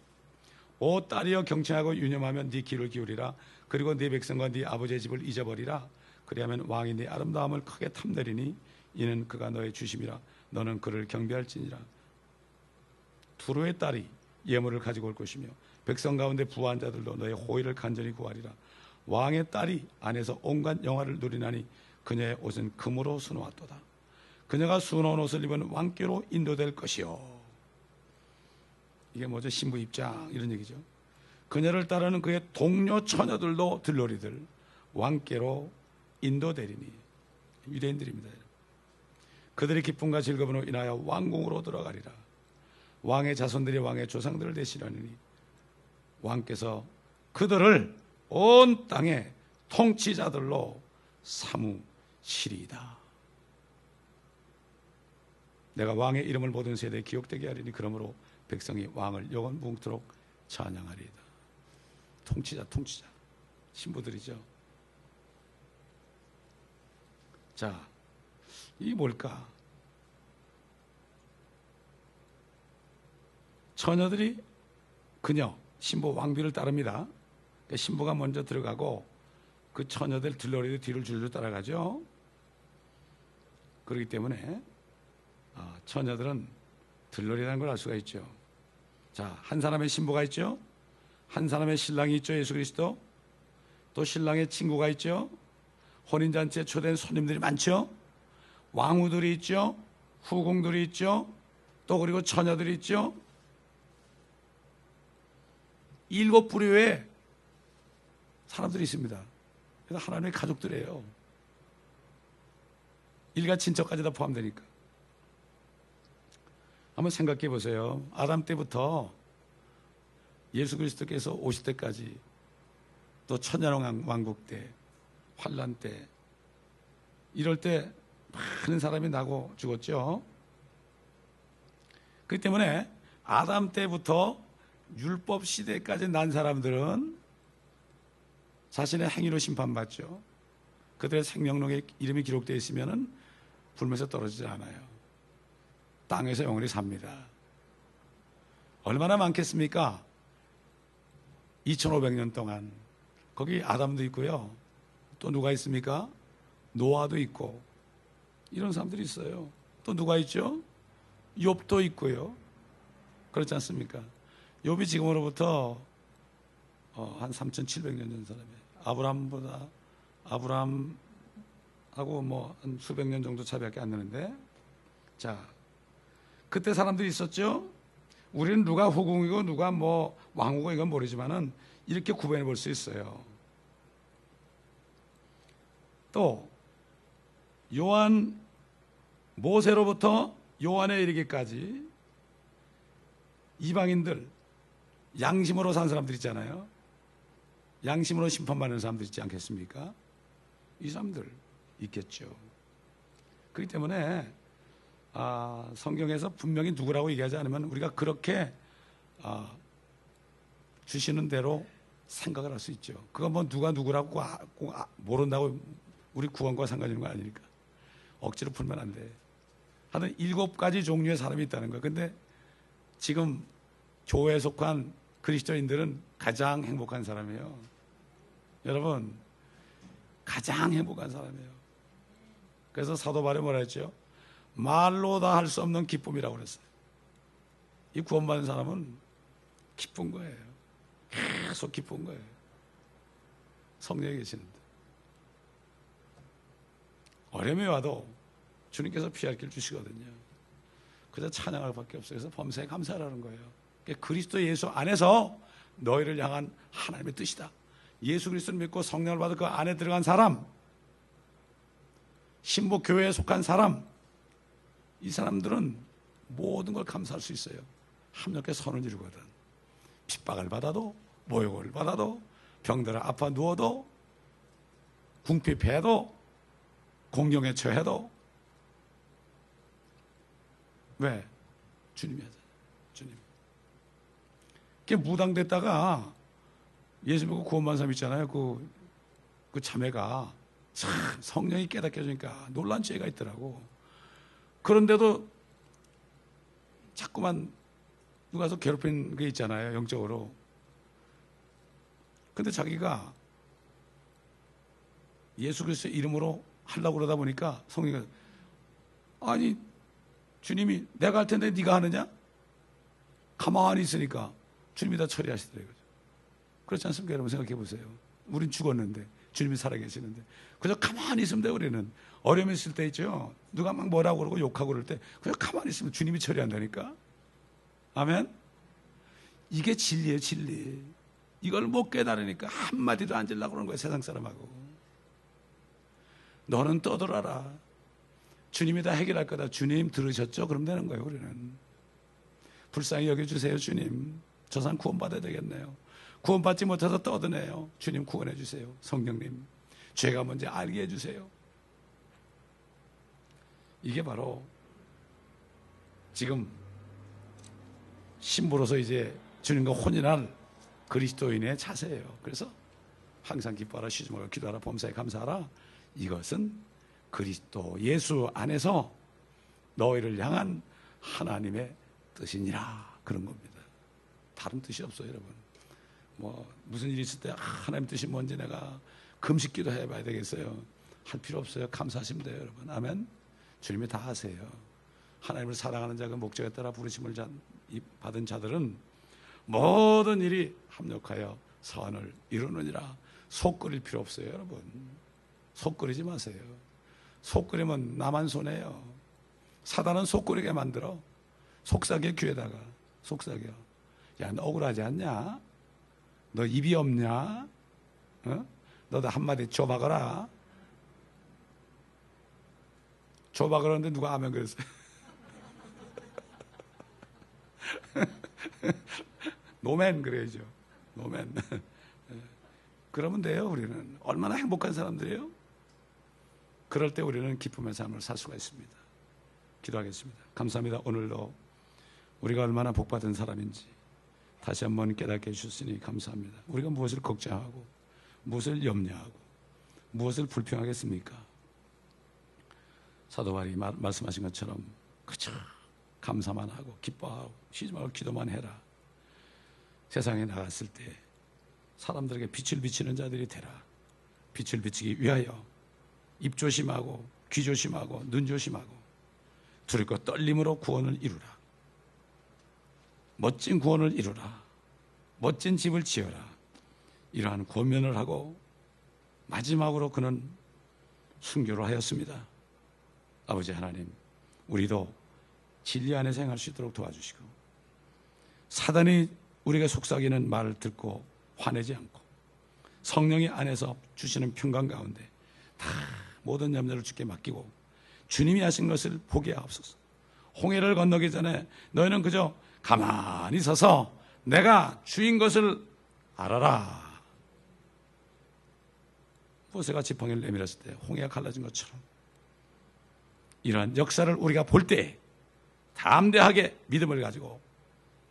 오 딸이여 경청하고 유념하면 네 귀를 기울이라. 그리고 네 백성과 네 아버지의 집을 잊어버리라. 그리하면 왕이 네 아름다움을 크게 탐내리니 이는 그가 너의 주심이라. 너는 그를 경배할지니라. 두루의 딸이 예물을 가지고 올 것이며 백성 가운데 부한 자들도 너의 호의를 간절히 구하리라. 왕의 딸이 안에서 온갖 영화를 누리나니 그녀의 옷은 금으로 수놓았도다. 그녀가 수놓은 옷을 입은 왕께로 인도될 것이요. 이게 뭐죠? 신부 입장 이런 얘기죠. 그녀를 따르는 그의 동료 처녀들도 들러리들 왕께로 인도되리니. 유대인들입니다. 그들이 기쁨과 즐거움으로 인하여 왕궁으로 들어가리라. 왕의 자손들이 왕의 조상들을 대신하니 왕께서 그들을 온 땅의 통치자들로 삼으시리이다. 내가 왕의 이름을 모든 세대에 기억되게 하리니 그러므로 백성이 왕을 영원 무궁토록 찬양하리이다. 통치자 신부들이죠. 자, 이게 뭘까? 처녀들이 그녀 신부 왕비를 따릅니다. 그러니까 신부가 먼저 들어가고 그 처녀들 들러리도 뒤를 줄줄 따라가죠. 그렇기 때문에 처녀들은 들러리라는 걸 알 수가 있죠. 자, 한 사람의 신부가 있죠. 한 사람의 신랑이 있죠. 예수 그리스도. 또 신랑의 친구가 있죠. 혼인잔치에 초대된 손님들이 많죠. 왕후들이 있죠. 후궁들이 있죠. 또 그리고 처녀들이 있죠. 7 부류의 사람들이 있습니다. 그래서 하나님의 가족들이에요. 일가 친척까지 다 포함되니까. 한번 생각해 보세요. 아담 때부터 예수 그리스도께서 오실 때까지, 또 천년 왕국 때, 환란 때, 이럴 때 많은 사람이 나고 죽었죠. 그렇기 때문에 아담 때부터 율법 시대까지 난 사람들은 자신의 행위로 심판받죠. 그들의 생명록에 이름이 기록되어 있으면 불면서 떨어지지 않아요. 땅에서 영원히 삽니다. 얼마나 많겠습니까? 2500년 동안. 거기 아담도 있고요. 또 누가 있습니까? 노아도 있고. 이런 사람들이 있어요. 또 누가 있죠? 욥도 있고요. 그렇지 않습니까? 욥이 지금으로부터 한 3700년 전 사람이에요. 아브라함하고 뭐 한 수백 년 정도 차이밖에 안 나는데, 자, 그때 사람들이 있었죠. 우리는 누가 후궁이고 누가 뭐 왕후고 이건 모르지만은 이렇게 구분해 볼 수 있어요. 또 요한, 모세로부터 요한에 이르기까지 이방인들, 양심으로 산 사람들 있잖아요. 양심으로 심판받는 사람들 있지 않겠습니까? 이 사람들 있겠죠. 그렇기 때문에 성경에서 분명히 누구라고 얘기하지 않으면 우리가 그렇게 주시는 대로 생각을 할 수 있죠. 그건 뭐 누가 누구라고 꼭 모른다고 우리 구원과 상관있는 거 아니니까 억지로 풀면 안 돼. 하여튼 7가지 종류의 사람이 있다는 거예요. 근데 지금 교회에 속한 그리스도인들은 가장 행복한 사람이에요. 여러분, 가장 행복한 사람이에요. 그래서 사도 바울이 뭐라 했죠? 말로 다 할 수 없는 기쁨이라고 그랬어요. 이 구원받은 사람은 기쁜 거예요. 계속 기쁜 거예요. 성령에 계시는데. 어려움이 와도 주님께서 피할 길 주시거든요. 그저 찬양할 밖에 없어요. 그래서 범사에 감사하라는 거예요. 그리스도 예수 안에서 너희를 향한 하나님의 뜻이다. 예수 그리스도를 믿고 성령을 받아 그 안에 들어간 사람, 신부 교회에 속한 사람, 이 사람들은 모든 걸 감사할 수 있어요. 합력해 선을 이루거든. 핍박을 받아도, 모욕을 받아도, 병들어 아파 누워도, 궁핍해도, 공경에 처해도. 왜? 주님이 하잖아요. 주님. 그게 무당됐다가 예수 믿고 구원받은 사람 있잖아요. 그 자매가 참 성령이 깨닫게 해주니까 놀란 죄가 있더라고. 그런데도 자꾸만 누가서 괴롭힌 게 있잖아요. 영적으로. 근데 자기가 예수 그리스도의 이름으로 하려고 그러다 보니까 성령이 아니 주님이 내가 할 텐데 네가 하느냐? 가만히 있으니까 주님이 다 처리하시더래요. 그렇지 않습니까? 여러분 생각해 보세요. 우린 죽었는데 주님이 살아계시는데 그저 가만히 있으면 돼요. 우리는 어려움이 있을 때 있죠. 누가 막 뭐라고 그러고 욕하고 그럴 때 그냥 가만히 있으면 주님이 처리한다니까. 아멘. 이게 진리예요. 진리. 이걸 못 깨달으니까 한마디도 안 질라고 그러는 거예요. 세상 사람하고. 너는 떠들어라. 주님이 다 해결할 거다. 주님 들으셨죠? 그럼 되는 거예요. 우리는 불쌍히 여겨주세요. 주님 저 사람 구원받아야 되겠네요. 구원받지 못해서 떠드네요. 주님 구원해 주세요. 성령님 죄가 뭔지 알게 해주세요. 이게 바로 지금 신부로서 이제 주님과 혼인할 그리스도인의 자세예요. 그래서 항상 기뻐하라, 쉬지 말고 기도하라, 범사에 감사하라. 이것은 그리스도 예수 안에서 너희를 향한 하나님의 뜻이니라. 그런 겁니다. 다른 뜻이 없어요. 여러분 뭐 무슨 일이 있을 때 하나님 뜻이 뭔지 내가 금식 기도 해봐야 되겠어요. 할 필요 없어요. 감사하시면 돼요. 여러분 아멘. 주님이 다 하세요. 하나님을 사랑하는 자가 목적에 따라 부르심을 받은 자들은 모든 일이 합력하여 선을 이루느니라. 속 끓일 필요 없어요. 여러분 속 끓이지 마세요. 속 끓이면 나만 손해요. 사단은 속 끓이게 만들어. 속삭여 귀에다가 속삭여. 야, 너 억울하지 않냐? 너 입이 없냐? 어? 너도 한마디 줘박아라. 줘박으라는데 누가 아멘 그랬어요? 노맨 그래야죠. 노맨. 그러면 돼요. 우리는 얼마나 행복한 사람들이에요. 그럴 때 우리는 기쁨의 삶을 살 수가 있습니다. 기도하겠습니다. 감사합니다. 오늘도 우리가 얼마나 복받은 사람인지 다시 한번 깨닫게 해주셨으니 감사합니다. 우리가 무엇을 걱정하고 무엇을 염려하고 무엇을 불평하겠습니까? 사도 바울이 말씀하신 것처럼 그저 감사만 하고 기뻐하고 쉬지 말고 기도만 해라. 세상에 나갔을 때 사람들에게 빛을 비치는 자들이 되라. 빛을 비치기 위하여 입 조심하고 귀 조심하고 눈 조심하고 두렵고 떨림으로 구원을 이루라. 멋진 구원을 이루라. 멋진 집을 지어라. 이러한 권면을 하고 마지막으로 그는 순교를 하였습니다. 아버지 하나님, 우리도 진리 안에서 행할 수 있도록 도와주시고 사단이 우리가 속삭이는 말을 듣고 화내지 않고 성령이 안에서 주시는 평강 가운데 다 모든 염려를 주께 맡기고 주님이 하신 것을 보게 하옵소서. 홍해를 건너기 전에 너희는 그저 가만히 서서 내가 주인 것을 알아라. 모세가 지팡이를 내밀었을 때 홍해가 갈라진 것처럼 이러한 역사를 우리가 볼 때 담대하게 믿음을 가지고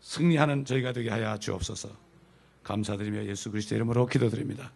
승리하는 저희가 되게 하여 주옵소서. 감사드리며 예수 그리스도의 이름으로 기도드립니다.